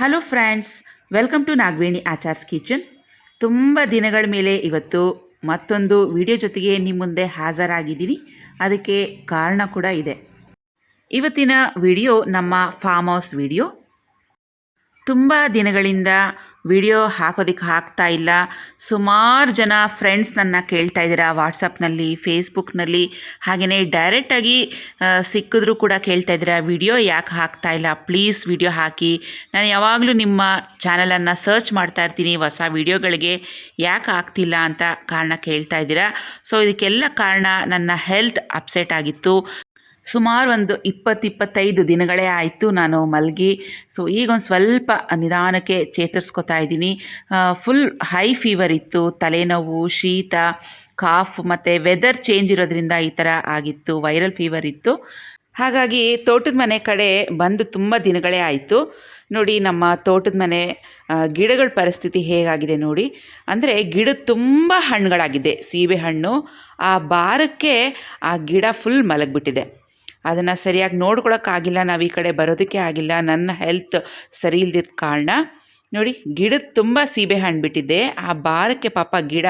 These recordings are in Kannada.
Hello friends, welcome to Nagaveni Achar's kitchen. ತುಂಬ ದಿನಗಳ ಮೇಲೆ ಇವತ್ತು ಮತ್ತೊಂದು ವಿಡಿಯೋ ಜೊತೆಗೆ ನಿಮ್ಮ ಮುಂದೆ ಹಾಜರಾಗಿದ್ದೀನಿ. ಅದಕ್ಕೆ ಕಾರಣ ಕೂಡ ಇದೆ. ಇವತ್ತಿನ ವಿಡಿಯೋ ನಮ್ಮ ಫಾರ್ಮ್ ಹೌಸ್ ವಿಡಿಯೋ. ತುಂಬ ದಿನಗಳಿಂದ ವಿಡಿಯೋ ಹಾಕೋದಕ್ಕೆ ಆಗ್ತಾ ಇಲ್ಲ. ಸುಮಾರು ಜನ ಫ್ರೆಂಡ್ಸ್ ನನ್ನ ಕೇಳ್ತಾ ಇದ್ದೀರಾ ವಾಟ್ಸಪ್ನಲ್ಲಿ, ಫೇಸ್ಬುಕ್ನಲ್ಲಿ, ಹಾಗೆಯೇ ಡೈರೆಕ್ಟಾಗಿ ಸಿಕ್ಕಿದ್ರೂ ಕೂಡ ಕೇಳ್ತಾ ಇದ್ದೀರಾ ವಿಡಿಯೋ ಯಾಕೆ ಹಾಕ್ತಾ ಇಲ್ಲ, ಪ್ಲೀಸ್ ವಿಡಿಯೋ ಹಾಕಿ. ನಾನು ಯಾವಾಗಲೂ ನಿಮ್ಮ ಚಾನಲನ್ನು ಸರ್ಚ್ ಮಾಡ್ತಾ ಇರ್ತೀನಿ, ಹೊಸ ವಿಡಿಯೋಗಳಿಗೆ ಯಾಕೆ ಆಗ್ತಿಲ್ಲ ಅಂತ ಕಾರಣ ಕೇಳ್ತಾ ಇದ್ದೀರಾ. ಸೊ ಇದಕ್ಕೆಲ್ಲ ಕಾರಣ ನನ್ನ ಹೆಲ್ತ್ ಅಪ್ಸೆಟ್ ಆಗಿತ್ತು. ಸುಮಾರು ಒಂದು 20-25 ದಿನಗಳೇ ಆಯಿತು ನಾನು ಮಲಗಿ. ಸೊ ಈಗೊಂದು ಸ್ವಲ್ಪ ನಿಧಾನಕ್ಕೆ ಚೇತರಿಸ್ಕೊತಾ ಇದ್ದೀನಿ. ಫುಲ್ ಹೈ ಫೀವರ್ ಇತ್ತು, ತಲೆನೋವು, ಶೀತ, ಕಾಫ್ ಮತ್ತು ವೆದರ್ ಚೇಂಜ್ ಇರೋದ್ರಿಂದ ಈ ಥರ ಆಗಿತ್ತು. ವೈರಲ್ ಫೀವರ್ ಇತ್ತು. ಹಾಗಾಗಿ ತೋಟದ ಮನೆ ಕಡೆ ಬಂದು ತುಂಬ ದಿನಗಳೇ ಆಯಿತು. ನೋಡಿ ನಮ್ಮ ತೋಟದ ಮನೆ ಗಿಡಗಳ ಪರಿಸ್ಥಿತಿ ಹೇಗಾಗಿದೆ ನೋಡಿ. ಅಂದರೆ ಗಿಡ ತುಂಬ ಹಣ್ಣುಗಳಾಗಿದೆ. ಸೀಬೆ ಹಣ್ಣು ಆ ಭಾರಕ್ಕೆ ಆ ಗಿಡ ಫುಲ್ ಮಲಗಿಬಿಟ್ಟಿದೆ. ಅದನ್ನು ಸರಿಯಾಗಿ ನೋಡ್ಕೊಳಕ್ಕಾಗಿಲ್ಲ, ನಾವು ಈ ಕಡೆ ಬರೋದಕ್ಕೆ ಆಗಿಲ್ಲ, ನನ್ನ ಹೆಲ್ತ್ ಸರಿ ಇಲ್ದಿದ್ದ ಕಾರಣ. ನೋಡಿ ಗಿಡದ ತುಂಬ ಸೀಬೆ ಹಣ್ಣು ಬಿಟ್ಟಿದೆ, ಆ ಭಾರಕ್ಕೆ ಪಾಪ ಗಿಡ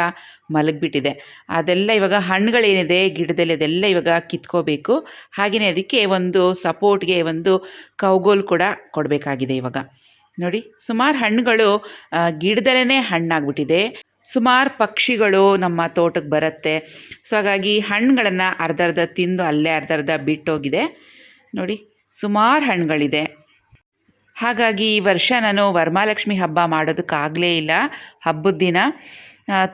ಮಲಗಿಬಿಟ್ಟಿದೆ. ಅದೆಲ್ಲ ಇವಾಗ ಹಣ್ಣುಗಳೇನಿದೆ ಗಿಡದಲ್ಲಿ ಅದೆಲ್ಲ ಇವಾಗ ಕಿತ್ಕೋಬೇಕು. ಹಾಗೆಯೇ ಅದಕ್ಕೆ ಒಂದು ಸಪೋರ್ಟ್ಗೆ ಒಂದು ಕೌಗೋಲ್ ಕೂಡ ಕೊಡಬೇಕಾಗಿದೆ. ಇವಾಗ ನೋಡಿ ಸುಮಾರು ಹಣ್ಣುಗಳು ಗಿಡದಲ್ಲೇ ಹಣ್ಣಾಗ್ಬಿಟ್ಟಿದೆ. ಸುಮಾರು ಪಕ್ಷಿಗಳು ನಮ್ಮ ತೋಟಕ್ಕೆ ಬರುತ್ತೆ. ಸೊ ಹಾಗಾಗಿ ಹಣ್ಣುಗಳನ್ನು ಅರ್ಧ ತಿಂದು ಅಲ್ಲೇ ಅರ್ಧ ಬಿಟ್ಟೋಗಿದೆ. ನೋಡಿ ಸುಮಾರು ಹಣ್ಣುಗಳಿದೆ. ಹಾಗಾಗಿ ಈ ವರ್ಷ ನಾನು ವರಮಹಾಲಕ್ಷ್ಮಿ ಹಬ್ಬ ಮಾಡೋದಕ್ಕಾಗಲೇ ಇಲ್ಲ. ಹಬ್ಬದ ದಿನ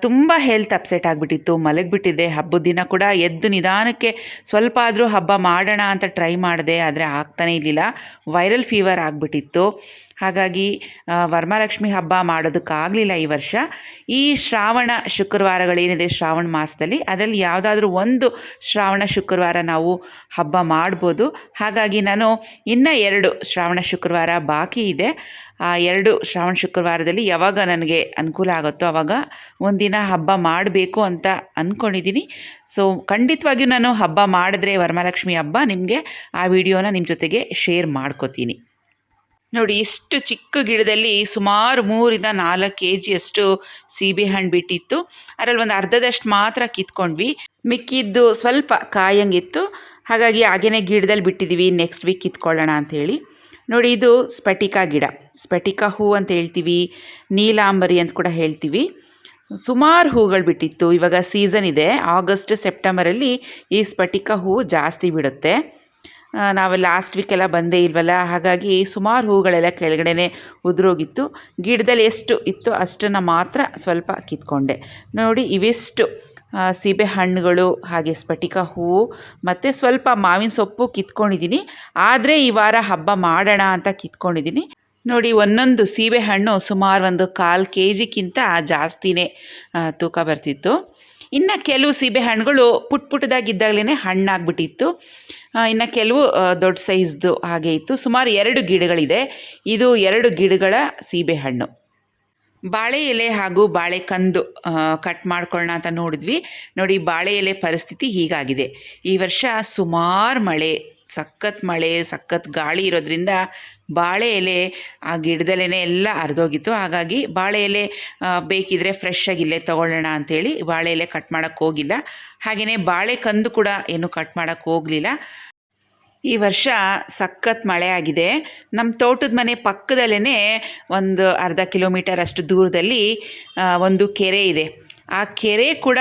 ತುಂಬ ಹೆಲ್ತ್ ಅಪ್ಸೆಟ್ ಆಗಿಬಿಟ್ಟಿತ್ತು, ಮಲಗಿಬಿಟ್ಟಿದ್ದೆ. ಹಬ್ಬದ ದಿನ ಕೂಡ ಎದ್ದು ನಿಧಾನಕ್ಕೆ ಸ್ವಲ್ಪ ಆದರೂ ಹಬ್ಬ ಮಾಡೋಣ ಅಂತ ಟ್ರೈ ಮಾಡಿದೆ, ಆದರೆ ಆಗ್ತಾನೇ ಇರಲಿಲ್ಲ. ವೈರಲ್ ಫೀವರ್ ಆಗಿಬಿಟ್ಟಿತ್ತು. ಹಾಗಾಗಿ ವರಮಹಾಲಕ್ಷ್ಮಿ ಹಬ್ಬ ಮಾಡೋದಕ್ಕಾಗಲಿಲ್ಲ ಈ ವರ್ಷ. ಈ ಶ್ರಾವಣ ಶುಕ್ರವಾರಗಳೇನಿದೆ ಶ್ರಾವಣ ಮಾಸದಲ್ಲಿ, ಅದರಲ್ಲಿ ಯಾವುದಾದ್ರೂ ಒಂದು ಶ್ರಾವಣ ಶುಕ್ರವಾರ ನಾವು ಹಬ್ಬ ಮಾಡ್ಬೋದು. ಹಾಗಾಗಿ ನಾನು ಇನ್ನೂ 2 ಶ್ರಾವಣ ಶುಕ್ರವಾರ ಬಾಕಿ ಇದೆ. ಆ 2 ಶ್ರಾವಣ ಶುಕ್ರವಾರದಲ್ಲಿ ಯಾವಾಗ ನನಗೆ ಅನುಕೂಲ ಆಗುತ್ತೋ ಆವಾಗ ಒಂದಿನ ಹಬ್ಬ ಮಾಡಬೇಕು ಅಂತ ಅಂದ್ಕೊಂಡಿದ್ದೀನಿ. ಸೊ ಖಂಡಿತವಾಗಿಯೂ ನಾನು ಹಬ್ಬ ಮಾಡಿದ್ರೆ ವರಮಹಾಲಕ್ಷ್ಮಿ ಹಬ್ಬ ನಿಮಗೆ ಆ ವಿಡಿಯೋನ ನಿಮ್ಮ ಜೊತೆಗೆ ಶೇರ್ ಮಾಡ್ಕೋತೀನಿ. ನೋಡಿ ಇಷ್ಟು ಚಿಕ್ಕ ಗಿಡದಲ್ಲಿ ಸುಮಾರು 3-4 kg ಸೀಬೆ ಹಣ್ಣು ಬಿಟ್ಟಿತ್ತು. ಅದರಲ್ಲಿ ಒಂದು ಅರ್ಧದಷ್ಟು ಮಾತ್ರ ಕಿತ್ಕೊಂಡ್ವಿ, ಮಿಕ್ಕಿದ್ದು ಸ್ವಲ್ಪ ಕಾಯಂಗಿತ್ತು. ಹಾಗಾಗಿ ಹಾಗೇ ಗಿಡದಲ್ಲಿ ಬಿಟ್ಟಿದ್ದೀವಿ, ನೆಕ್ಸ್ಟ್ ವೀಕ್ ಕಿತ್ಕೊಳ್ಳೋಣ ಅಂಥೇಳಿ. ನೋಡಿ ಇದು ಸ್ಫಟಿಕ ಗಿಡ, ಸ್ಫಟಿಕ ಹೂ ಅಂತ ಹೇಳ್ತೀವಿ, ನೀಲಾಂಬರಿ ಅಂತ ಕೂಡ ಹೇಳ್ತೀವಿ. ಸುಮಾರು ಹೂಗಳು ಬಿಟ್ಟಿತ್ತು. ಇವಾಗ ಸೀಸನ್ ಇದೆ, ಆಗಸ್ಟ್ ಸೆಪ್ಟೆಂಬರಲ್ಲಿ ಈ ಸ್ಫಟಿಕ ಹೂ ಜಾಸ್ತಿ ಬಿಡುತ್ತೆ. ನಾವು ಲಾಸ್ಟ್ ವೀಕೆಲ್ಲ ಬಂದೇ ಇಲ್ವಲ್ಲ, ಹಾಗಾಗಿ ಸುಮಾರು ಹೂಗಳೆಲ್ಲ ಕೆಳಗಡೆ ಉದುರೋಗಿತ್ತು. ಗಿಡದಲ್ಲಿ ಎಷ್ಟು ಇತ್ತು ಅಷ್ಟನ್ನು ಮಾತ್ರ ಸ್ವಲ್ಪ ಕಿತ್ಕೊಂಡೆ. ನೋಡಿ ಇವೆಷ್ಟು ಸೀಬೆ ಹಣ್ಣುಗಳು, ಹಾಗೆ ಸ್ಫಟಿಕ ಹೂವು ಮತ್ತು ಸ್ವಲ್ಪ ಮಾವಿನ ಸೊಪ್ಪು ಕಿತ್ಕೊಂಡಿದ್ದೀನಿ. ಆದರೆ ಈ ವಾರ ಹಬ್ಬ ಮಾಡೋಣ ಅಂತ ಕಿತ್ಕೊಂಡಿದ್ದೀನಿ. ನೋಡಿ ಒಂದೊಂದು ಸೀಬೆ ಹಣ್ಣು ಸುಮಾರು ಒಂದು 1/4 kg ಜಾಸ್ತಿನೇ ತೂಕ ಬರ್ತಿತ್ತು. ಇನ್ನು ಕೆಲವು ಸೀಬೆ ಹಣ್ಣುಗಳು ಪುಟ್ಟದಾಗಿದ್ದಾಗಲೇ ಹಣ್ಣಾಗ್ಬಿಟ್ಟಿತ್ತು. ಇನ್ನು ಕೆಲವು ದೊಡ್ಡ ಸೈಜ್ದು ಹಾಗೆ ಇತ್ತು. ಸುಮಾರು 2 ಗಿಡಗಳಿದೆ. ಇದು 2 ಗಿಡಗಳ ಸೀಬೆ ಹಣ್ಣು. ಬಾಳೆ ಎಲೆ ಹಾಗೂ ಬಾಳೆಕಂದು ಕಟ್ ಮಾಡ್ಕೊಳ್ಳೋಣ ಅಂತ ನೋಡಿದ್ವಿ. ನೋಡಿ ಬಾಳೆ ಎಲೆ ಪರಿಸ್ಥಿತಿ ಹೀಗಾಗಿದೆ. ಈ ವರ್ಷ ಸುಮಾರು ಮಳೆ, ಸಖತ್ ಮಳೆ, ಸಖತ್ ಗಾಳಿ ಇರೋದ್ರಿಂದ ಬಾಳೆ ಎಲೆ ಆ ಗಿಡದಲ್ಲೇ ಎಲ್ಲ ಹರಿದೋಗಿತ್ತು. ಹಾಗಾಗಿ ಬಾಳೆ ಎಲೆ ಬೇಕಿದ್ರೆ ಫ್ರೆಶ್ ಆಗಿಲ್ಲೇ ತೊಗೊಳ್ಳೋಣ ಅಂಥೇಳಿ ಬಾಳೆ ಎಲೆ ಕಟ್ ಮಾಡೋಕ್ಕೆ ಹೋಗಿಲ್ಲ. ಹಾಗೆಯೇ ಬಾಳೆಕಂದು ಕೂಡ ಏನು ಕಟ್ ಮಾಡೋಕ್ಕೆ ಹೋಗಲಿಲ್ಲ. ಈ ವರ್ಷ ಸಖತ್ ಮಳೆ ಆಗಿದೆ. ನಮ್ಮ ತೋಟದ ಮನೆ ಪಕ್ಕದಲ್ಲೇ ಒಂದು ಅರ್ಧ ಕಿಲೋಮೀಟರ್ ಅಷ್ಟು ದೂರದಲ್ಲಿ ಒಂದು ಕೆರೆ ಇದೆ. ಆ ಕೆರೆ ಕೂಡ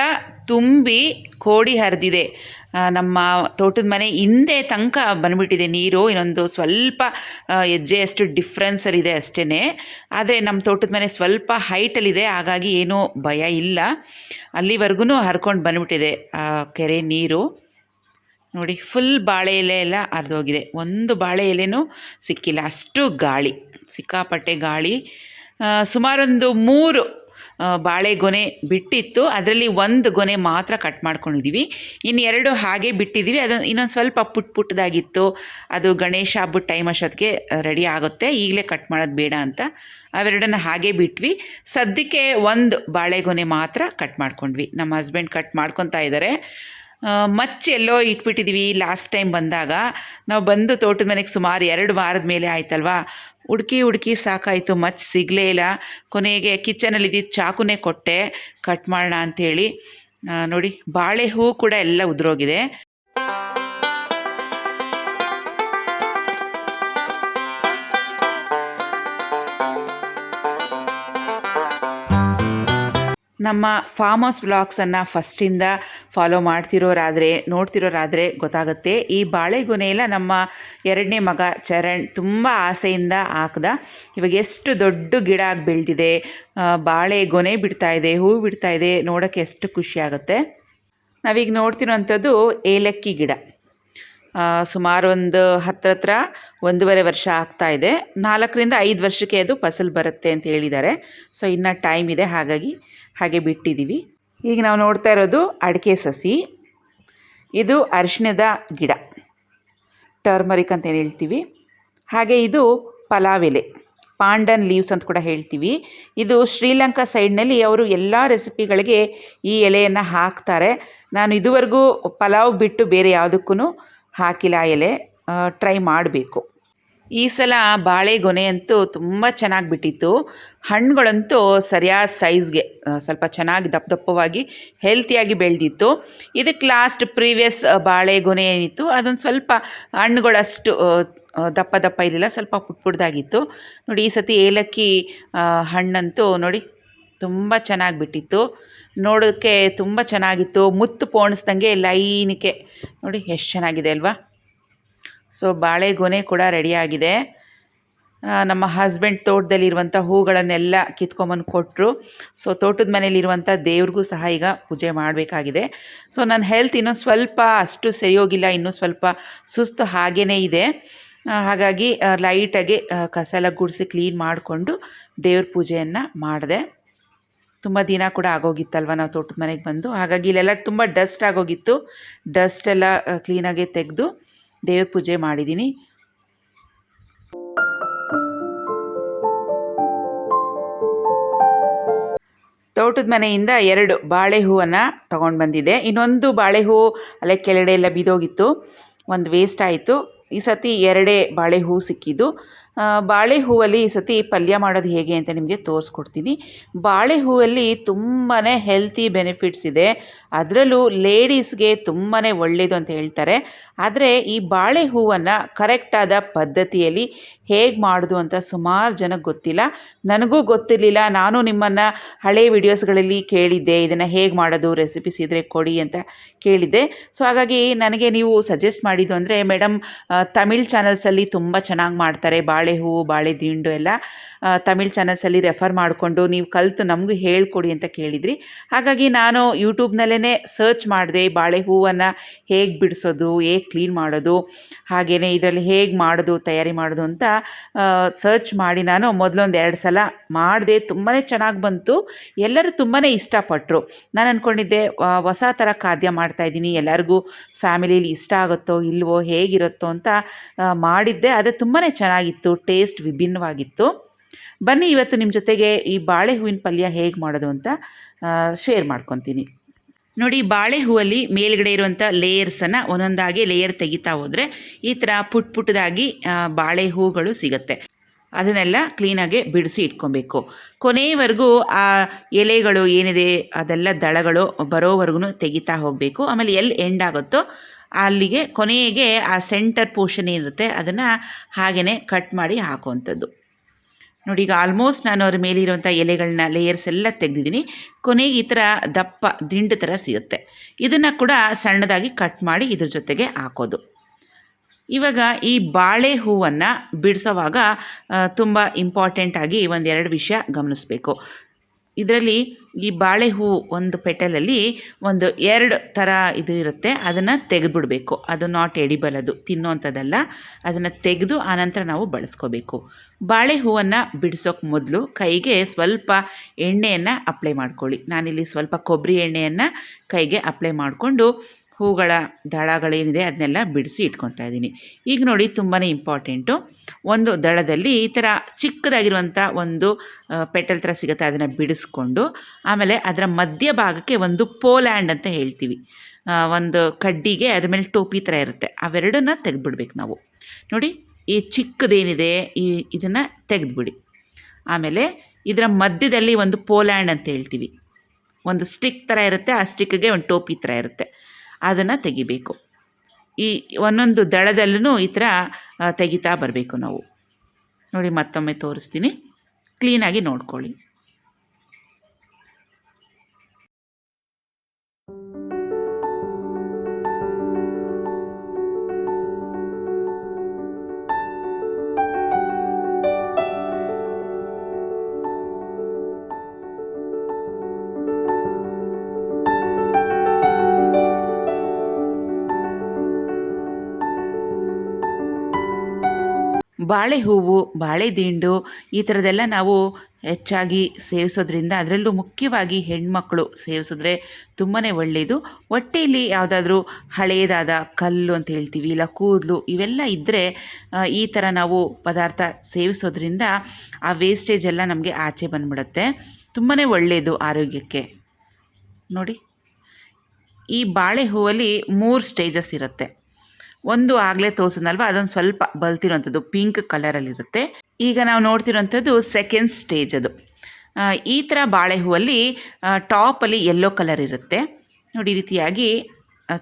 ತುಂಬಿ ಕೋಡಿ ಹರಿದಿದೆ. ನಮ್ಮ ತೋಟದ ಮನೆ ಹಿಂದೆ ತನಕ ಬಂದುಬಿಟ್ಟಿದೆ ನೀರು. ಇನ್ನೊಂದು ಸ್ವಲ್ಪ ಹೆಜ್ಜೆಯಷ್ಟು ಡಿಫ್ರೆನ್ಸಲ್ಲಿದೆ ಅಷ್ಟೇ. ಆದರೆ ನಮ್ಮ ತೋಟದ ಮನೆ ಸ್ವಲ್ಪ ಹೈಟಲ್ಲಿದೆ, ಹಾಗಾಗಿ ಏನೂ ಭಯ ಇಲ್ಲ. ಅಲ್ಲಿವರೆಗೂ ಹರ್ಕೊಂಡು ಬಂದುಬಿಟ್ಟಿದೆ ಆ ಕೆರೆ ನೀರು. ನೋಡಿ ಫುಲ್ ಬಾಳೆ ಎಲೆ ಎಲ್ಲ ಹರಿದೋಗಿದೆ, ಒಂದು ಬಾಳೆ ಎಲೆನೂ ಸಿಕ್ಕಿಲ್ಲ. ಅಷ್ಟು ಗಾಳಿ, ಸಿಕ್ಕಾಪಟ್ಟೆ ಗಾಳಿ. ಸುಮಾರೊಂದು 3 ಬಾಳೆ ಗೊನೆ ಬಿಟ್ಟಿತ್ತು. ಅದರಲ್ಲಿ 1 ಗೊನೆ ಮಾತ್ರ ಕಟ್ ಮಾಡ್ಕೊಂಡಿದ್ದೀವಿ. ಇನ್ನು 2 ಹಾಗೆ ಬಿಟ್ಟಿದ್ದೀವಿ. ಅದು ಇನ್ನೊಂದು ಸ್ವಲ್ಪ ಪುಟ್ಟದಾಗಿತ್ತು. ಅದು ಗಣೇಶ ಹಬ್ಬದ ಟೈಮ್ ಅಷ್ಟೊತ್ತಿಗೆ ರೆಡಿ ಆಗುತ್ತೆ, ಈಗಲೇ ಕಟ್ ಮಾಡೋದು ಬೇಡ ಅಂತ ಅವೆರಡನ್ನು ಹಾಗೆ ಬಿಟ್ವಿ. ಸದ್ಯಕ್ಕೆ 1 ಬಾಳೆಗೊನೆ ಮಾತ್ರ ಕಟ್ ಮಾಡ್ಕೊಂಡ್ವಿ. ನಮ್ಮ ಹಸ್ಬೆಂಡ್ ಕಟ್ ಮಾಡ್ಕೊತಾ ಇದ್ದಾರೆ. ಮಚ್ಚೆಲ್ಲೋ ಇಟ್ಬಿಟ್ಟಿದ್ದೀವಿ ಲಾಸ್ಟ್ ಟೈಮ್ ಬಂದಾಗ. ನಾವು ಬಂದು ತೋಟದ ಮನೆಗೆ ಸುಮಾರು 2 ವಾರದ ಮೇಲೆ ಆಯ್ತಲ್ವ. ಹುಡುಕಿ ಸಾಕಾಯಿತು, ಮಚ್ ಸಿಗಲೇ ಇಲ್ಲ. ಕೊನೆಗೆ ಕಿಚನಲ್ಲಿದ್ದಿದ್ದು ಚಾಕುನೇ ಕೊಟ್ಟೆ ಕಟ್ ಮಾಡೋಣ ಅಂಥೇಳಿ. ನೋಡಿ ಬಾಳೆ ಹೂ ಕೂಡ ಎಲ್ಲ ಉದುರೋಗಿದೆ. ನಮ್ಮ ಫಾರ್ಮ್ ಹೌಸ್ ವ್ಲಾಗ್ಸನ್ನು ಫಸ್ಟಿಂದ ಫಾಲೋ ನೋಡ್ತಿರೋರಾದರೆ ಗೊತ್ತಾಗುತ್ತೆ. ಈ ಬಾಳೆಗೊನೆ ಎಲ್ಲ ನಮ್ಮ 2ನೇ ಮಗ ಚರಣ್ ತುಂಬ ಆಸೆಯಿಂದ ಹಾಕ್ದ. ಇವಾಗ ಎಷ್ಟು ದೊಡ್ಡ ಗಿಡ ಆಗಿ ಬೆಳೆದಿದೆ, ಬಾಳೆಗೊನೆ ಬಿಡ್ತಾಯಿದೆ, ಹೂ ಬಿಡ್ತಾಯಿದೆ, ನೋಡೋಕ್ಕೆ ಎಷ್ಟು ಖುಷಿಯಾಗುತ್ತೆ. ನಾವೀಗ ನೋಡ್ತಿರೋವಂಥದ್ದು ಏಲಕ್ಕಿ ಗಿಡ. ಸುಮಾರು ಒಂದು ಹತ್ರ 1.5 ವರ್ಷ ಆಗ್ತಾಯಿದೆ. 4ರಿಂದ 5 ವರ್ಷಕ್ಕೆ ಅದು ಫಸಲು ಬರುತ್ತೆ ಅಂತ ಹೇಳಿದ್ದಾರೆ. ಸೊ ಇನ್ನೂ ಟೈಮ್ ಇದೆ, ಹಾಗೆ ಬಿಟ್ಟಿದ್ದೀವಿ. ಈಗ ನಾವು ನೋಡ್ತಾ ಇರೋದು ಅಡಿಕೆ ಸಸಿ. ಇದು ಅರಿಶಿಣದ ಗಿಡ, ಟರ್ಮರಿಕ್ ಅಂತ ಏನು ಹೇಳ್ತೀವಿ. ಹಾಗೆ ಇದು ಪಲಾವ್ ಎಲೆ, ಪಾಂಡನ್ ಲೀವ್ಸ್ ಅಂತ ಕೂಡ ಹೇಳ್ತೀವಿ. ಇದು ಶ್ರೀಲಂಕಾ ಸೈಡ್ನಲ್ಲಿ ಅವರು ಎಲ್ಲ ರೆಸಿಪಿಗಳಿಗೆ ಈ ಎಲೆಯನ್ನು ಹಾಕ್ತಾರೆ. ನಾನು ಇದುವರೆಗೂ ಪಲಾವ್ ಬಿಟ್ಟು ಬೇರೆ ಯಾವುದಕ್ಕೂ ಹಾಕಿಲ್ಲ ಎಲೆ, ಟ್ರೈ ಮಾಡಬೇಕು. ಈ ಸಲ ಬಾಳೆಗೊನೆ ಅಂತೂ ತುಂಬ ಚೆನ್ನಾಗಿ ಬಿಟ್ಟಿತ್ತು. ಹಣ್ಣುಗಳಂತೂ ಸರಿಯಾದ ಸೈಜ್ಗೆ ಸ್ವಲ್ಪ ಚೆನ್ನಾಗಿ ದಪ್ಪವಾಗಿ ಹೆಲ್ತಿಯಾಗಿ ಬೆಳೆದಿತ್ತು. ಇದಕ್ಕೆ ಪ್ರೀವಿಯಸ್ ಬಾಳೆಗೊನೆ ಏನಿತ್ತು ಅದೊಂದು ಸ್ವಲ್ಪ ಹಣ್ಣುಗಳಷ್ಟು ದಪ್ಪ ಇರಲಿಲ್ಲ, ಸ್ವಲ್ಪ ಪುಟ್ಟದಾಗಿತ್ತು. ನೋಡಿ ಈ ಸತಿ ಏಲಕ್ಕಿ ಹಣ್ಣಂತೂ ನೋಡಿ ತುಂಬ ಚೆನ್ನಾಗಿ ಬಿಟ್ಟಿತ್ತು. ನೋಡೋಕ್ಕೆ ತುಂಬ ಚೆನ್ನಾಗಿತ್ತು, ಮುತ್ತು ಪೋಣಿಸ್ದಂಗೆ ಲೈನಿಗೆ ನೋಡಿ ಎಷ್ಟು ಚೆನ್ನಾಗಿದೆ ಅಲ್ವಾ. ಸೊ ಬಾಳೆಗೊನೆ ಕೂಡ ರೆಡಿಯಾಗಿದೆ. ನಮ್ಮ ಹಸ್ಬೆಂಡ್ ತೋಟದಲ್ಲಿರುವಂಥ ಹೂಗಳನ್ನೆಲ್ಲ ಕಿತ್ಕೊಂಬಂದು ಕೊಟ್ಟರು. ಸೊ ತೋಟದ ಮನೇಲಿರುವಂಥ ದೇವ್ರಿಗೂ ಸಹ ಈಗ ಪೂಜೆ ಮಾಡಬೇಕಾಗಿದೆ. ಸೊ ನನ್ನ ಹೆಲ್ತ್ ಇನ್ನೂ ಸ್ವಲ್ಪ ಅಷ್ಟು ಸರಿ ಹೋಗಿಲ್ಲ, ಇನ್ನೂ ಸ್ವಲ್ಪ ಸುಸ್ತು ಹಾಗೇ ಇದೆ. ಹಾಗಾಗಿ ಲೈಟಾಗಿ ಕಸ ಎಲ್ಲ ಗುಡಿಸಿ ಕ್ಲೀನ್ ಮಾಡಿಕೊಂಡು ದೇವ್ರ ಪೂಜೆಯನ್ನು ಮಾಡಿದೆ. ತುಂಬ ದಿನ ಕೂಡ ಆಗೋಗಿತ್ತಲ್ವ ನಾವು ತೋಟದ ಮನೆಗೆ ಬಂದು, ಹಾಗಾಗಿ ಇಲ್ಲೆಲ್ಲ ತುಂಬ ಡಸ್ಟ್ ಆಗೋಗಿತ್ತು. ಡಸ್ಟೆಲ್ಲ ಕ್ಲೀನಾಗಿ ತೆಗೆದು ದೇವ್ರ ಪೂಜೆ ಮಾಡಿದ್ದೀನಿ. ತೋಟದ ಮನೆಯಿಂದ 2 ಬಾಳೆ ಹೂವನ್ನು ತೊಗೊಂಡು ಬಂದಿದ್ದೆ. ಇನ್ನೊಂದು ಬಾಳೆ ಹೂವು ಅಲ್ಲೇ ಕೆಳಗಡೆ ಎಲ್ಲ ಬಿದ್ದೋಗಿತ್ತು, ಒಂದು ವೇಸ್ಟ್ ಆಯಿತು. ಈ ಸತಿ 2 ಬಾಳೆ ಹೂವು ಸಿಕ್ಕಿದ್ದು. ಬಾಳೆ ಹೂವಲ್ಲಿ ಈ ಸತಿ ಪಲ್ಯ ಮಾಡೋದು ಹೇಗೆ ಅಂತ ನಿಮಗೆ ತೋರಿಸ್ಕೊಡ್ತೀನಿ. ಬಾಳೆ ಹೂವಲ್ಲಿ ತುಂಬಾ ಹೆಲ್ತಿ ಬೆನಿಫಿಟ್ಸ್ ಇದೆ, ಅದರಲ್ಲೂ ಲೇಡೀಸ್ಗೆ ತುಂಬಾ ಒಳ್ಳೆಯದು ಅಂತ ಹೇಳ್ತಾರೆ. ಆದರೆ ಈ ಬಾಳೆ ಹೂವನ್ನು ಕರೆಕ್ಟಾದ ಪದ್ಧತಿಯಲ್ಲಿ ಹೇಗೆ ಮಾಡೋದು ಅಂತ ಸುಮಾರು ಜನಕ್ಕೆ ಗೊತ್ತಿಲ್ಲ, ನನಗೂ ಗೊತ್ತಿರಲಿಲ್ಲ. ನಾನು ನಿಮ್ಮನ್ನು ಹಳೆ ವಿಡಿಯೋಸ್ಗಳಲ್ಲಿ ಕೇಳಿದ್ದೆ, ಇದನ್ನು ಹೇಗೆ ಮಾಡೋದು, ರೆಸಿಪೀಸ್ ಇದ್ದರೆ ಕೊಡಿ ಅಂತ ಕೇಳಿದ್ದೆ. ಸೊ ಹಾಗಾಗಿ ನನಗೆ ನೀವು ಸಜೆಸ್ಟ್ ಮಾಡಿದ್ದು ಅಂದರೆ, ಮೇಡಮ್ ತಮಿಳ್ ಚಾನಲ್ಸಲ್ಲಿ ತುಂಬ ಚೆನ್ನಾಗಿ ಮಾಡ್ತಾರೆ ಬಾಳೆ ಹೂವು, ಬಾಳೆ ದಿಂಡು ಎಲ್ಲ ತಮಿಳ್ ಚಾನಲ್ಸಲ್ಲಿ ರೆಫರ್ ಮಾಡಿಕೊಂಡು ನೀವು ಕಲಿತು ನಮಗೂ ಹೇಳ್ಕೊಡಿ ಅಂತ ಕೇಳಿದ್ರಿ. ಹಾಗಾಗಿ ನಾನು ಯೂಟ್ಯೂಬ್ನಲ್ಲೇ ಸರ್ಚ್ ಮಾಡಿದೆ, ಬಾಳೆ ಹೂವನ್ನು ಹೇಗೆ ಬಿಡಿಸೋದು, ಹೇಗೆ ಕ್ಲೀನ್ ಮಾಡೋದು, ಹಾಗೆಯೇ ಇದರಲ್ಲಿ ಹೇಗೆ ಮಾಡೋದು, ತಯಾರಿ ಮಾಡೋದು ಅಂತ ಸರ್ಚ್ ಮಾಡಿ ನಾನು ಮೊದಲೊಂದು 2 ಸಲ ಮಾಡಿದೆ. ತುಂಬಾ ಚೆನ್ನಾಗಿ ಬಂತು, ಎಲ್ಲರೂ ತುಂಬಾ ಇಷ್ಟಪಟ್ಟರು. ನಾನು ಅಂದ್ಕೊಂಡಿದ್ದೆ ಹೊಸ ಥರ ಖಾದ್ಯ ಮಾಡ್ತಾಯಿದ್ದೀನಿ, ಎಲ್ಲರಿಗೂ ಫ್ಯಾಮಿಲೀಲಿ ಇಷ್ಟ ಆಗುತ್ತೋ ಇಲ್ವೋ, ಹೇಗಿರುತ್ತೋ ಅಂತ ಮಾಡಿದ್ದೆ. ಅದು ತುಂಬಾ ಚೆನ್ನಾಗಿತ್ತು, ಟೇಸ್ಟ್ ವಿಭಿನ್ನವಾಗಿತ್ತು. ಬನ್ನಿ ಇವತ್ತು ನಿಮ್ಮ ಜೊತೆಗೆ ಈ ಬಾಳೆ ಹೂವಿನ ಪಲ್ಯ ಹೇಗೆ ಮಾಡೋದು ಅಂತ ಶೇರ್ ಮಾಡ್ಕೊತೀನಿ. ನೋಡಿ ಬಾಳೆ ಹೂವಲ್ಲಿ ಮೇಲ್ಗಡೆ ಇರುವಂಥ ಲೇಯರ್ಸನ್ನು ಒಂದೊಂದಾಗಿ ಲೇಯರ್ ತೆಗಿತಾ ಹೋದರೆ ಈ ಥರ ಪುಟ್ಟದಾಗಿ ಬಾಳೆ ಹೂಗಳು ಸಿಗುತ್ತೆ. ಅದನ್ನೆಲ್ಲ ಕ್ಲೀನಾಗಿ ಬಿಡಿಸಿ ಇಟ್ಕೊಬೇಕು. ಕೊನೆಯವರೆಗೂ ಆ ಎಲೆಗಳು ಏನಿದೆ ಅದೆಲ್ಲ ದಳಗಳು ಬರೋವರೆಗೂ ತೆಗಿತಾ ಹೋಗಬೇಕು. ಆಮೇಲೆ ಎಲ್ಲಿ ಎಂಡ್ ಆಗುತ್ತೋ ಅಲ್ಲಿಗೆ ಕೊನೆಗೆ ಆ ಸೆಂಟರ್ ಪೋರ್ಷನ್ ಏನಿರುತ್ತೆ ಅದನ್ನು ಹಾಗೆಯೇ ಕಟ್ ಮಾಡಿ ಹಾಕುವಂಥದ್ದು. ನೋಡಿ ಈಗ ಆಲ್ಮೋಸ್ಟ್ ನಾನು ಅವ್ರ ಮೇಲಿರುವಂಥ ಎಲೆಗಳನ್ನ ಲೇಯರ್ಸ್ ಎಲ್ಲ ತೆಗೆದಿದ್ದೀನಿ. ಕೊನೆಗೆ ಈ ಥರ ದಪ್ಪ ದಿಂಡು ಥರ ಸಿಗುತ್ತೆ. ಇದನ್ನು ಕೂಡ ಸಣ್ಣದಾಗಿ ಕಟ್ ಮಾಡಿ ಇದ್ರ ಜೊತೆಗೆ ಹಾಕೋದು. ಇವಾಗ ಈ ಬಾಳೆ ಹೂವನ್ನು ಬಿಡಿಸೋವಾಗ ತುಂಬ ಇಂಪಾರ್ಟೆಂಟಾಗಿ 1-2 ವಿಷಯ ಗಮನಿಸಬೇಕು. ಇದರಲ್ಲಿ ಈ ಬಾಳೆ ಹೂವು ಒಂದು ಪೆಟಲಲ್ಲಿ 2 ಥರ ಇದು ಇರುತ್ತೆ, ಅದನ್ನು ತೆಗೆದುಬಿಡಬೇಕು. ಅದು ನಾಟ್ ಎಡಿಬಲ್, ಅದು ತಿನ್ನೋವಂಥದ್ದಲ್ಲ. ಅದನ್ನು ತೆಗೆದು ಆನಂತರ ನಾವು ಬಳಸ್ಕೋಬೇಕು. ಬಾಳೆ ಹೂವನ್ನು ಬಿಡಿಸೋಕೆ ಮೊದಲು ಕೈಗೆ ಸ್ವಲ್ಪ ಎಣ್ಣೆಯನ್ನು ಅಪ್ಲೈ ಮಾಡ್ಕೊಳ್ಳಿ. ನಾನಿಲ್ಲಿ ಸ್ವಲ್ಪ ಕೊಬ್ಬರಿ ಎಣ್ಣೆಯನ್ನು ಕೈಗೆ ಅಪ್ಲೈ ಮಾಡಿಕೊಂಡು ಹೂಗಳ ದಳಗಳೇನಿದೆ ಅದನ್ನೆಲ್ಲ ಬಿಡಿಸಿ ಇಟ್ಕೊತಾ ಇದ್ದೀನಿ. ಈಗ ನೋಡಿ ತುಂಬಾ ಇಂಪಾರ್ಟೆಂಟು, ಒಂದು ದಳದಲ್ಲಿ ಈ ಥರ ಚಿಕ್ಕದಾಗಿರುವಂಥ ಒಂದು ಪೆಟಲ್ ಥರ ಸಿಗುತ್ತೆ, ಅದನ್ನು ಬಿಡಿಸ್ಕೊಂಡು ಆಮೇಲೆ ಅದರ ಮಧ್ಯಭಾಗಕ್ಕೆ ಒಂದು ಪೋಲ್ಯಾಂಡ್ ಅಂತ ಹೇಳ್ತೀವಿ, ಒಂದು ಕಡ್ಡಿಗೆ ಅದ್ರ ಮೇಲೆ ಟೋಪಿ ಥರ ಇರುತ್ತೆ, ಅವೆರಡನ್ನ ತೆಗೆದುಬಿಡ್ಬೇಕು ನಾವು. ನೋಡಿ ಈ ಚಿಕ್ಕದೇನಿದೆ ಇದನ್ನು ತೆಗೆದುಬಿಡಿ. ಆಮೇಲೆ ಇದರ ಮಧ್ಯದಲ್ಲಿ ಒಂದು ಪೋಲ್ಯಾಂಡ್ ಅಂತ ಹೇಳ್ತೀವಿ, ಒಂದು ಸ್ಟಿಕ್ ಥರ ಇರುತ್ತೆ, ಆ ಸ್ಟಿಕ್ಗೆ ಒಂದು ಟೋಪಿ ಥರ ಇರುತ್ತೆ, ಅದನ್ನು ತೆಗಿಬೇಕು. ಈ ಒಂದೊಂದು ದಳದಲ್ಲೂ ಈ ಥರ ತೆಗಿತಾ ಬರಬೇಕು ನಾವು. ನೋಡಿ, ಮತ್ತೊಮ್ಮೆ ತೋರಿಸ್ತೀನಿ, ಕ್ಲೀನಾಗಿ ನೋಡ್ಕೊಳ್ಳಿ. ಬಾಳೆ ಹೂವು, ಬಾಳೆ ದಿಂಡು ಈ ಥರದ್ದೆಲ್ಲ ನಾವು ಹೆಚ್ಚಾಗಿ ಸೇವಿಸೋದ್ರಿಂದ, ಅದರಲ್ಲೂ ಮುಖ್ಯವಾಗಿ ಹೆಣ್ಮಕ್ಳು ಸೇವಿಸಿದ್ರೆ ತುಂಬಾ ಒಳ್ಳೆಯದು. ಹೊಟ್ಟೆಯಲ್ಲಿ ಯಾವುದಾದ್ರೂ ಹಳೆಯದಾದ ಕಲ್ಲು ಅಂತ ಹೇಳ್ತೀವಿ, ಇಲ್ಲ ಕೂದಲು, ಇವೆಲ್ಲ ಇದ್ದರೆ ಈ ಥರ ನಾವು ಪದಾರ್ಥ ಸೇವಿಸೋದ್ರಿಂದ ಆ ವೇಸ್ಟೇಜ್ ಎಲ್ಲ ನಮಗೆ ಆಚೆ ಬಂದ್ಬಿಡುತ್ತೆ. ತುಂಬಾ ಒಳ್ಳೆಯದು ಆರೋಗ್ಯಕ್ಕೆ. ನೋಡಿ, ಈ ಬಾಳೆ ಹೂವಲ್ಲಿ 3 ಸ್ಟೇಜಸ್ ಇರುತ್ತೆ. ಒಂದು ಆಗಲೇ ತೋರಿಸಿದ್ನಲ್ವ, ಅದೊಂದು ಸ್ವಲ್ಪ ಬಲ್ತಿರೋಂಥದ್ದು ಪಿಂಕ್ ಕಲರಲ್ಲಿರುತ್ತೆ. ಈಗ ನಾವು ನೋಡ್ತಿರೋಂಥದ್ದು ಸೆಕೆಂಡ್ ಸ್ಟೇಜ್. ಅದು ಈ ಥರ ಬಾಳೆ ಹೂವಲ್ಲಿ ಟಾಪಲ್ಲಿ ಯೆಲ್ಲೋ ಕಲರ್ ಇರುತ್ತೆ. ನೋಡಿ, ಈ ರೀತಿಯಾಗಿ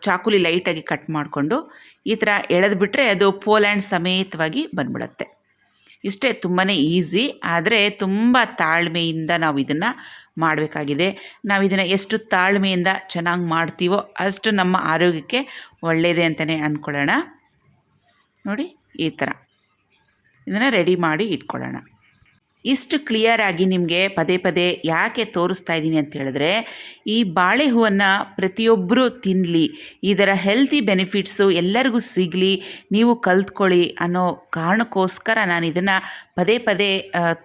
ಚಾಕುಲಿ ಲೈಟಾಗಿ ಕಟ್ ಮಾಡಿಕೊಂಡು ಈ ಥರ ಎಳೆದ್ಬಿಟ್ರೆ ಅದು ಪೋಲ್ಯಾಂಡ್ ಸಮೇತವಾಗಿ ಬಂದ್ಬಿಡುತ್ತೆ. ಇಷ್ಟೇ, ತುಂಬಾ ಈಸಿ. ಆದರೆ ತುಂಬ ತಾಳ್ಮೆಯಿಂದ ನಾವು ಇದನ್ನು ಮಾಡಬೇಕಾಗಿದೆ. ನಾವು ಇದನ್ನು ಎಷ್ಟು ತಾಳ್ಮೆಯಿಂದ ಚೆನ್ನಾಗಿ ಮಾಡ್ತೀವೋ ಅಷ್ಟು ನಮ್ಮ ಆರೋಗ್ಯಕ್ಕೆ ಒಳ್ಳೆಯದೇ ಅಂತಲೇ ಅಂದ್ಕೊಳ್ಳೋಣ. ನೋಡಿ, ಈ ಥರ ಇದನ್ನು ರೆಡಿ ಮಾಡಿ ಇಟ್ಕೊಳ್ಳೋಣ. ಇಷ್ಟು ಕ್ಲಿಯರಾಗಿ ನಿಮಗೆ ಪದೇ ಪದೇ ಯಾಕೆ ತೋರಿಸ್ತಾ ಇದ್ದೀನಿ ಅಂತ ಹೇಳಿದ್ರೆ, ಈ ಬಾಳೆ ಹೂವನ್ನು ಪ್ರತಿಯೊಬ್ಬರೂ ತಿನ್ನಲಿ, ಇದರ ಹೆಲ್ತಿ ಬೆನಿಫಿಟ್ಸು ಎಲ್ಲರಿಗೂ ಸಿಗಲಿ, ನೀವು ಕಲ್ತ್ಕೊಳ್ಳಿ ಅನ್ನೋ ಕಾರಣಕ್ಕೋಸ್ಕರ ನಾನು ಇದನ್ನು ಪದೇ ಪದೇ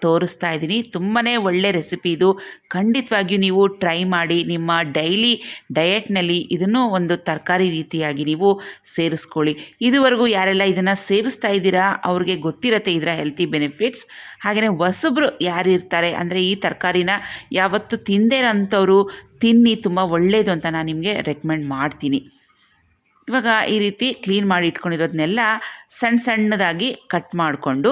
ತೋರಿಸ್ತಾ ಇದ್ದೀನಿ. ತುಂಬಾ ಒಳ್ಳೆ ರೆಸಿಪಿ ಇದು. ಖಂಡಿತವಾಗಿಯೂ ನೀವು ಟ್ರೈ ಮಾಡಿ. ನಿಮ್ಮ ಡೈಲಿ ಡಯೆಟ್ನಲ್ಲಿ ಇದನ್ನು ಒಂದು ತರಕಾರಿ ರೀತಿಯಾಗಿ ನೀವು ಸೇರಿಸ್ಕೊಳ್ಳಿ. ಇದುವರೆಗೂ ಯಾರೆಲ್ಲ ಇದನ್ನು ಸೇವಿಸ್ತಾ ಇದ್ದೀರಾ ಅವ್ರಿಗೆ ಗೊತ್ತಿರುತ್ತೆ ಇದರ ಹೆಲ್ತಿ ಬೆನಿಫಿಟ್ಸ್. ಹಾಗೆಯೇ ಹೊಸಬ್ರು ಯಾರು ಇರ್ತಾರೆ ಅಂದರೆ ಈ ತರಕಾರಿನ ಯಾವತ್ತೂ ತಿಂದೇ ಇರೋಂಥವ್ರು ತಿನ್ನಿ, ತುಂಬ ಒಳ್ಳೆಯದು ಅಂತ ನಾನು ನಿಮಗೆ ರೆಕಮೆಂಡ್ ಮಾಡ್ತೀನಿ. ಇವಾಗ ಈ ರೀತಿ ಕ್ಲೀನ್ ಮಾಡಿ ಇಟ್ಕೊಂಡಿರೋದನ್ನೆಲ್ಲ ಸಣ್ಣದಾಗಿ ಕಟ್ ಮಾಡಿಕೊಂಡು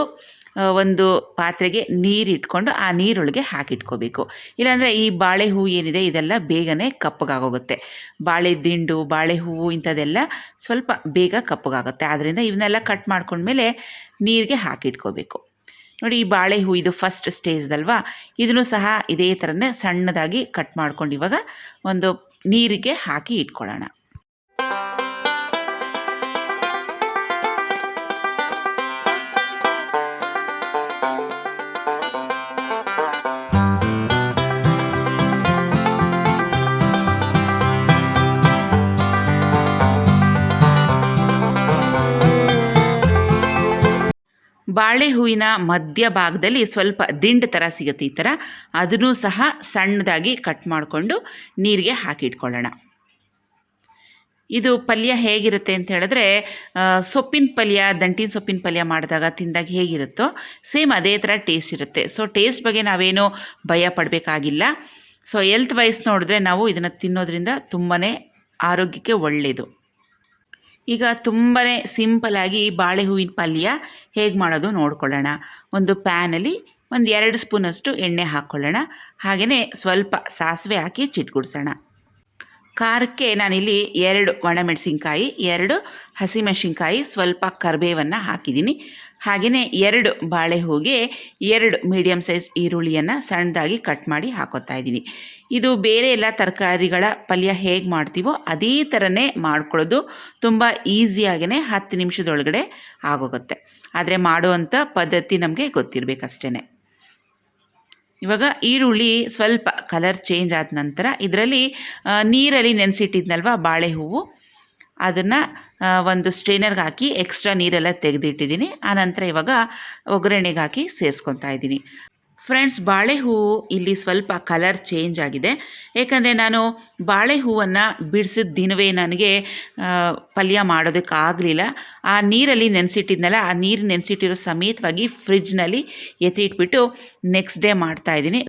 ಒಂದು ಪಾತ್ರೆಗೆ ನೀರಿಟ್ಕೊಂಡು ಆ ನೀರೊಳಗೆ ಹಾಕಿಟ್ಕೋಬೇಕು. ಇಲ್ಲಾಂದರೆ ಈ ಬಾಳೆ ಹೂವು ಏನಿದೆ ಇದೆಲ್ಲ ಬೇಗನೆ ಕಪ್ಪಗಾಗೋಗುತ್ತೆ. ಬಾಳೆ ದಿಂಡು, ಬಾಳೆ ಹೂವು ಇಂಥದ್ದೆಲ್ಲ ಸ್ವಲ್ಪ ಬೇಗ ಕಪ್ಪಗಾಗುತ್ತೆ. ಆದ್ದರಿಂದ ಇವನ್ನೆಲ್ಲ ಕಟ್ ಮಾಡ್ಕೊಂಡ್ಮೇಲೆ ನೀರಿಗೆ ಹಾಕಿಟ್ಕೋಬೇಕು. ನೋಡಿ, ಈ ಬಾಳೆ ಹೂ ಇದು ಫಸ್ಟ್ ಸ್ಟೇಜ್ದಲ್ವಾ, ಇದನ್ನು ಸಹ ಇದೇ ಥರನೇ ಸಣ್ಣದಾಗಿ ಕಟ್ ಮಾಡ್ಕೊಂಡು ಇವಾಗ ಒಂದು ನೀರಿಗೆ ಹಾಕಿ ಇಟ್ಕೊಳ್ಳೋಣ. ಬಾಳೆ ಹೂವಿನ ಮಧ್ಯ ಭಾಗದಲ್ಲಿ ಸ್ವಲ್ಪ ದಿಂಡು ಥರ ಸಿಗುತ್ತೆ, ಈ ಥರ ಅದನ್ನು ಸಹ ಸಣ್ಣದಾಗಿ ಕಟ್ ಮಾಡಿಕೊಂಡು ನೀರಿಗೆ ಹಾಕಿಟ್ಕೊಳ್ಳೋಣ. ಇದು ಪಲ್ಯ ಹೇಗಿರುತ್ತೆ ಅಂತ ಹೇಳಿದ್ರೆ, ಸೊಪ್ಪಿನ ಪಲ್ಯ, ದಂಟಿನ ಸೊಪ್ಪಿನ ಪಲ್ಯ ಮಾಡಿದಾಗ ತಿಂದಾಗ ಹೇಗಿರುತ್ತೋ ಸೇಮ್ ಅದೇ ಥರ ಟೇಸ್ಟ್ ಇರುತ್ತೆ. ಸೊ ಟೇಸ್ಟ್ ಬಗ್ಗೆ ನಾವೇನೂ ಭಯ ಪಡಬೇಕಾಗಿಲ್ಲ. ಸೊ ಹೆಲ್ತ್ ವೈಸ್ ನೋಡಿದ್ರೆ ನಾವು ಇದನ್ನು ತಿನ್ನೋದ್ರಿಂದ ತುಂಬಾ ಆರೋಗ್ಯಕ್ಕೆ ಒಳ್ಳೆಯದು. ಈಗ ತುಂಬಾ ಸಿಂಪಲಾಗಿ ಬಾಳೆ ಹೂವಿನ ಪಲ್ಯ ಹೇಗೆ ಮಾಡೋದು ನೋಡ್ಕೊಳ್ಳೋಣ. ಒಂದು ಪ್ಯಾನಲ್ಲಿ ಒಂದು 2 ಸ್ಪೂನಷ್ಟು ಎಣ್ಣೆ ಹಾಕ್ಕೊಳ್ಳೋಣ. ಹಾಗೆಯೇ ಸ್ವಲ್ಪ ಸಾಸಿವೆ ಹಾಕಿ ಚಿಟ್ಗುಡ್ಸೋಣ. ಖಾರಕ್ಕೆ ನಾನಿಲ್ಲಿ 2 ಒಣಮೆಣಸಿನ್ಕಾಯಿ, 2 ಹಸಿಮೆಣಸಿನ್ಕಾಯಿ, ಸ್ವಲ್ಪ ಕರಿಬೇವನ್ನು ಹಾಕಿದ್ದೀನಿ. ಹಾಗೆಯೇ 2 ಬಾಳೆ ಹೂಗೆ 2 ಮೀಡಿಯಮ್ ಸೈಜ್ ಈರುಳ್ಳಿಯನ್ನು ಸಣ್ಣದಾಗಿ ಕಟ್ ಮಾಡಿ ಹಾಕೋತಾ ಇದ್ದೀನಿ. ಇದು ಬೇರೆ ಎಲ್ಲ ತರಕಾರಿಗಳ ಪಲ್ಯ ಹೇಗೆ ಮಾಡ್ತೀವೋ ಅದೇ ಥರನೇ ಮಾಡ್ಕೊಳ್ಳೋದು. ತುಂಬ ಈಸಿಯಾಗೇ 10 ನಿಮಿಷದೊಳಗಡೆ ಆಗೋಗುತ್ತೆ. ಆದರೆ ಮಾಡುವಂಥ ಪದ್ಧತಿ ನಮಗೆ ಗೊತ್ತಿರಬೇಕಷ್ಟೇ. ಇವಾಗ ಈರುಳ್ಳಿ ಸ್ವಲ್ಪ ಕಲರ್ ಚೇಂಜ್ ಆದ ನಂತರ ಇದರಲ್ಲಿ ನೀರಲ್ಲಿ ನೆನೆಸಿಟ್ಟಿದ್ನಲ್ವ ಬಾಳೆ ಹೂವು, ಅದನ್ನು ಒಂದು ಸ್ಟ್ರೈನರ್ಗೆ ಹಾಕಿ ಎಕ್ಸ್ಟ್ರಾ ನೀರೆಲ್ಲ ತೆಗೆದಿಟ್ಟಿದ್ದೀನಿ. ಆನಂತರ ಇವಾಗ ಒಗ್ಗರಣೆಗೆ ಹಾಕಿ ಸೇರಿಸ್ಕೊತಾ ಇದ್ದೀನಿ. ಫ್ರೆಂಡ್ಸ್, ಬಾಳೆ ಹೂವು ಇಲ್ಲಿ ಸ್ವಲ್ಪ ಕಲರ್ ಚೇಂಜ್ ಆಗಿದೆ. ಏಕೆಂದರೆ ನಾನು ಬಾಳೆ ಹೂವನ್ನು ಬಿಡಿಸಿದ ದಿನವೇ ನನಗೆ ಪಲ್ಯ ಮಾಡೋದಕ್ಕಾಗಲಿಲ್ಲ. ಆ ನೀರಲ್ಲಿ ನೆನೆಸಿಟ್ಟಿದ್ನಲ್ಲ, ಆ ನೀರು ನೆನೆಸಿಟ್ಟಿರೋ ಸಮೇತವಾಗಿ ಫ್ರಿಜ್ನಲ್ಲಿ ಎತ್ತಿಟ್ಬಿಟ್ಟು ನೆಕ್ಸ್ಟ್ ಡೇ ಮಾಡ್ತಾಯಿದ್ದೀನಿ.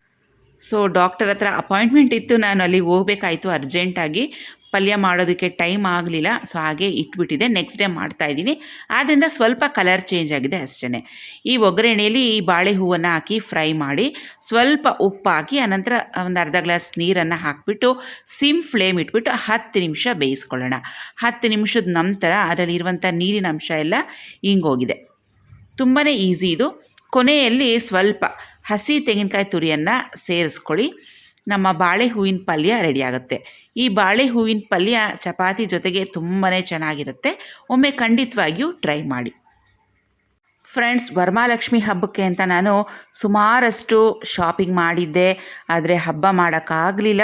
ಸೊ ಡಾಕ್ಟರ್ ಹತ್ರ ಅಪಾಯಿಂಟ್ಮೆಂಟ್ ಇತ್ತು, ನಾನು ಅಲ್ಲಿಗೆ ಹೋಗಬೇಕಾಯಿತು ಅರ್ಜೆಂಟಾಗಿ. ಪಲ್ಯ ಮಾಡೋದಕ್ಕೆ ಟೈಮ್ ಆಗಲಿಲ್ಲ, ಸೊ ಹಾಗೆ ಇಟ್ಬಿಟ್ಟಿದೆ. ನೆಕ್ಸ್ಟ್ ಡೇ ಮಾಡ್ತಾಯಿದ್ದೀನಿ. ಆದ್ದರಿಂದ ಸ್ವಲ್ಪ ಕಲರ್ ಚೇಂಜ್ ಆಗಿದೆ ಅಷ್ಟೇ. ಈ ಒಗ್ಗರಣೆಯಲ್ಲಿ ಈ ಬಾಳೆ ಹೂವನ್ನು ಹಾಕಿ ಫ್ರೈ ಮಾಡಿ ಸ್ವಲ್ಪ ಉಪ್ಪು ಹಾಕಿ ಅನಂತರ ಒಂದು ಅರ್ಧ ಗ್ಲಾಸ್ ನೀರನ್ನು ಹಾಕಿಬಿಟ್ಟು ಸಿಮ್ ಫ್ಲೇಮ್ ಇಟ್ಬಿಟ್ಟು 10 ನಿಮಿಷ ಬೇಯಿಸ್ಕೊಳ್ಳೋಣ. 10 ನಿಮಿಷದ ನಂತರ ಅದರಲ್ಲಿರುವಂಥ ನೀರಿನ ಅಂಶ ಎಲ್ಲ ಹಿಂಗೋಗಿದೆ. ತುಂಬಾ ಈಸಿ ಇದು. ಕೊನೆಯಲ್ಲಿ ಸ್ವಲ್ಪ ಹಸಿ ತೆಂಗಿನಕಾಯಿ ತುರಿಯನ್ನು ಸೇರಿಸ್ಕೊಳ್ಳಿ. ನಮ್ಮ ಬಾಳೆ ಹೂವಿನ ಪಲ್ಯ ರೆಡಿಯಾಗುತ್ತೆ. ಈ ಬಾಳೆ ಹೂವಿನ ಪಲ್ಯ ಚಪಾತಿ ಜೊತೆಗೆ ತುಂಬಾ ಚೆನ್ನಾಗಿರುತ್ತೆ. ಒಮ್ಮೆ ಖಂಡಿತವಾಗಿಯೂ ಟ್ರೈ ಮಾಡಿ. ಫ್ರೆಂಡ್ಸ್, ವರಮಹಾಲಕ್ಷ್ಮಿ ಹಬ್ಬಕ್ಕೆ ಅಂತ ನಾನು ಸುಮಾರಷ್ಟು ಶಾಪಿಂಗ್ ಮಾಡಿದ್ದೆ, ಆದರೆ ಹಬ್ಬ ಮಾಡೋಕ್ಕಾಗಲಿಲ್ಲ.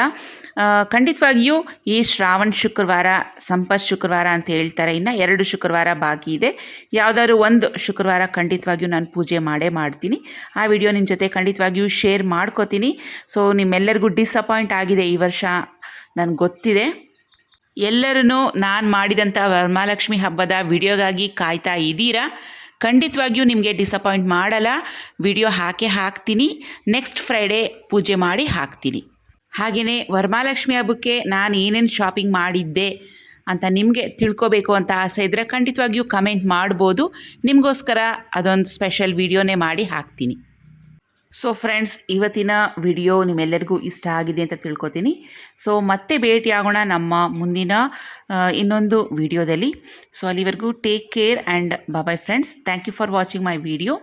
ಖಂಡಿತವಾಗಿಯೂ ಈ ಶ್ರಾವಣ ಶುಕ್ರವಾರ, ಸಂಪತ್ ಶುಕ್ರವಾರ ಅಂತ ಹೇಳ್ತಾರೆ, ಇನ್ನು 2 ಶುಕ್ರವಾರ ಬಾಕಿ ಇದೆ. ಯಾವುದಾದ್ರು ಒಂದು ಶುಕ್ರವಾರ ಖಂಡಿತವಾಗಿಯೂ ನಾನು ಪೂಜೆ ಮಾಡೇ ಮಾಡ್ತೀನಿ. ಆ ವಿಡಿಯೋ ನಿಮ್ಮ ಜೊತೆ ಖಂಡಿತವಾಗಿಯೂ ಶೇರ್ ಮಾಡ್ಕೋತೀನಿ. ಸೊ ನಿಮ್ಮೆಲ್ಲರಿಗೂ ಡಿಸಪಾಯಿಂಟ್ ಆಗಿದೆ ಈ ವರ್ಷ, ನನಗೆ ಗೊತ್ತಿದೆ. ಎಲ್ಲರೂ ನಾನು ಮಾಡಿದಂಥ ವರಮಹಾಲಕ್ಷ್ಮಿ ಹಬ್ಬದ ವಿಡಿಯೋಗಾಗಿ ಕಾಯ್ತಾ ಇದ್ದೀರಾ. ಖಂಡಿತವಾಗಿಯೂ ನಿಮಗೆ ಡಿಸಪಾಯಿಂಟ್ ಮಾಡಲ್ಲ. ವಿಡಿಯೋ ಹಾಕ್ತೀನಿ. ನೆಕ್ಸ್ಟ್ ಫ್ರೈಡೇ ಪೂಜೆ ಮಾಡಿ ಹಾಕ್ತೀನಿ. ಹಾಗೆಯೇ ವರಮಹಾಲಕ್ಷ್ಮಿ ಹಬ್ಬಕ್ಕೆ ನಾನು ಏನೇನು ಶಾಪಿಂಗ್ ಮಾಡಿದ್ದೆ ಅಂತ ನಿಮಗೆ ತಿಳ್ಕೊಬೇಕು ಅಂತ ಆಸೆ ಇದ್ದರೆ ಖಂಡಿತವಾಗಿಯೂ ಕಮೆಂಟ್ ಮಾಡ್ಬೋದು. ನಿಮಗೋಸ್ಕರ ಅದೊಂದು ಸ್ಪೆಷಲ್ ವಿಡಿಯೋನೇ ಮಾಡಿ ಹಾಕ್ತೀನಿ. ಸೊ ಫ್ರೆಂಡ್ಸ್, ಇವತ್ತಿನ ವಿಡಿಯೋ ನಿಮ್ಮೆಲ್ಲರಿಗೂ ಇಷ್ಟ ಆಗಿದೆ ಅಂತ ತಿಳ್ಕೊತೀನಿ. ಸೊ ಮತ್ತೆ ಭೇಟಿಯಾಗೋಣ ನಮ್ಮ ಮುಂದಿನ ಇನ್ನೊಂದು ವಿಡಿಯೋದಲ್ಲಿ. ಸೊ ಅಲ್ಲಿವರೆಗೂ take care and bye friends. Thank you for watching my video.